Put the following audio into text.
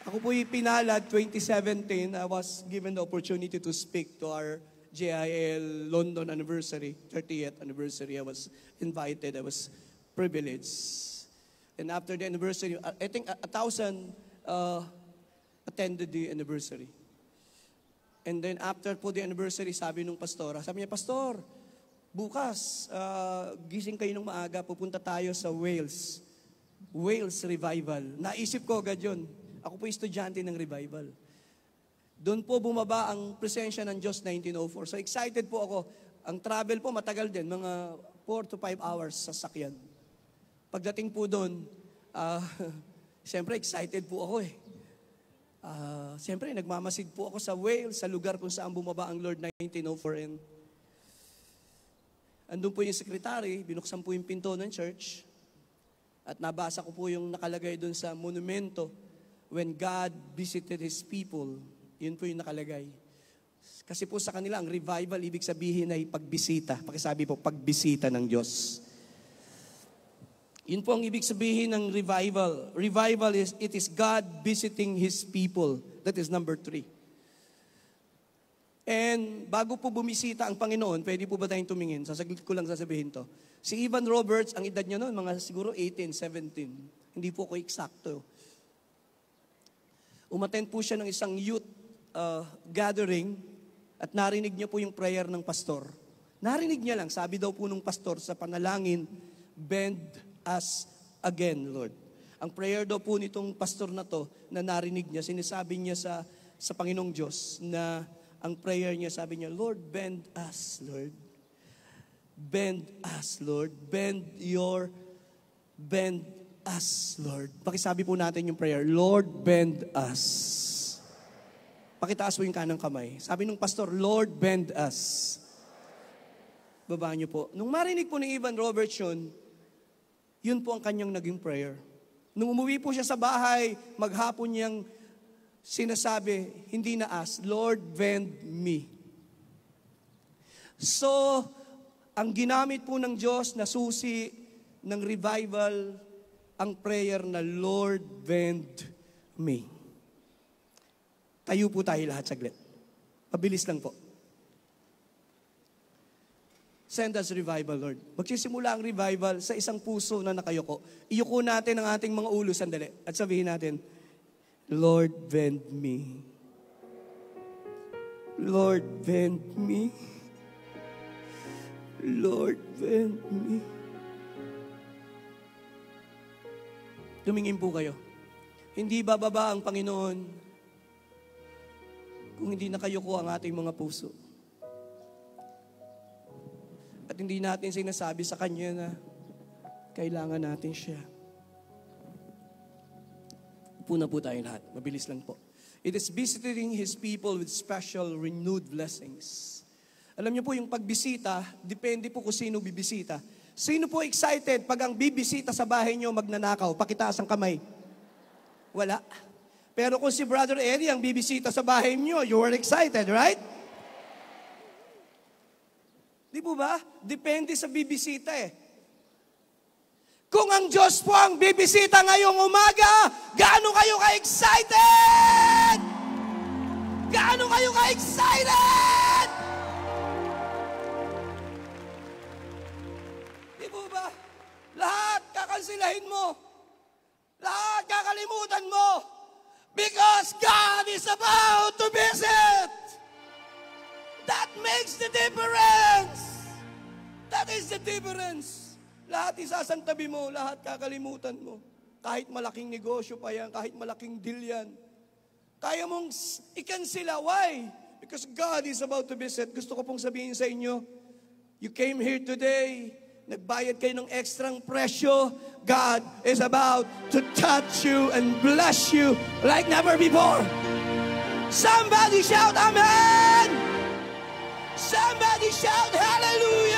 Ako po yung pinalad, 2017, I was given the opportunity to speak to our JIL London anniversary, 30th anniversary. I was invited, I was privileged. And after the anniversary, I think 1,000 attended the anniversary. And then after po the anniversary, sabi nung pastora, sabi niya, Pastor, bukas, gising kayo ng maaga, pupunta tayo sa Wales. Wales Revival. Naisip ko agad yun. Ako po estudyante ng revival. Doon po bumaba ang presensya ng Diyos 1904. So excited po ako. Ang travel po matagal din, mga 4 to 5 hours sa sakyan. Pagdating po doon, siyempre excited po ako eh. Siyempre nagmamasid po ako sa Wales, sa lugar kung saan bumaba ang Lord 1904. And andun po yung sekretary, binuksan po yung pinto ng church. At nabasa ko po yung nakalagay doon sa monumento, when God visited His people. Yun po yung nakalagay. Kasi po sa kanila, ang revival, ibig sabihin ay pagbisita. Pakisabi po, pagbisita ng Diyos. Yun po ang ibig sabihin ng revival. Revival is, it is God visiting His people. That is number 3. And bago po bumisita ang Panginoon, pwede po ba tayong tumingin? Sasaglit ko lang sasabihin to. Si Evan Roberts, ang edad niya noon, mga siguro 18, 17. Hindi po ako eksakto. Umattend po siya ng isang youth gathering at narinig niya po yung prayer ng pastor. Narinig niya lang, sabi daw po nung pastor sa panalangin, bend us again, Lord. Ang prayer daw po nitong pastor na to, na narinig niya, sinasabi niya sa Panginoong Diyos na ang prayer niya, sabi niya, Lord, bend us, Lord. Bend us, Lord. Bend us, Lord. Pakisabi po natin yung prayer, Lord, bend us. Pakitaas po yung kanang kamay. Sabi nung pastor, Lord, bend us. Baba niyo po. Nung marinig po ni Evan Roberts yun po ang kanyang naging prayer. Nung umuwi po siya sa bahay, maghapon niyang sinasabi, hindi na us, Lord, bend me. So, ang ginamit po ng Diyos na susi ng revival, ang prayer na Lord, bend me. Tayo po tayo lahat saglit. Mabilis lang po. Send us revival, Lord. Magsisimula ang revival sa isang puso na nakayuko. Iyuko natin ang ating mga ulo sandali at sabihin natin, Lord, bend me. Lord, bend me. Lord, bend me. Tumingin po kayo. Hindi bababa ang Panginoon kung hindi nakayuko ang ating mga puso. At hindi natin sinasabi sa Kanya na kailangan natin siya. Upo na po tayo lahat. Mabilis lang po. It is visiting His people with special renewed blessings. Alam niyo po yung pagbisita, depende po kung sino bibisita. Sino po excited pag ang bibisita sa bahay niyo magnanakaw? Pakitaas ang kamay. Wala. Pero kung si Brother Eddie ang bibisita sa bahay niyo, you are excited, right? Di po ba? Depende sa bibisita eh. Kung ang Diyos po ang bibisita ngayong umaga, gaano kayo ka-excited? Gaano kayo ka-excited? Di po ba? Lahat kakansilahin mo. Lahat kakalimutan mo. Because God is about to visit. That makes the difference. That is the difference. Lahat isasantabi mo, lahat kakalimutan mo. Kahit malaking negosyo pa yan, kahit malaking deal yan. Kaya mong ikansila. Why? Because God is about to visit. Gusto ko pong sabihin sa inyo, you came here today, nagbayad kayo ng ekstrang presyo, God is about to touch you and bless you like never before. Somebody shout, Amen! Somebody shout, Hallelujah!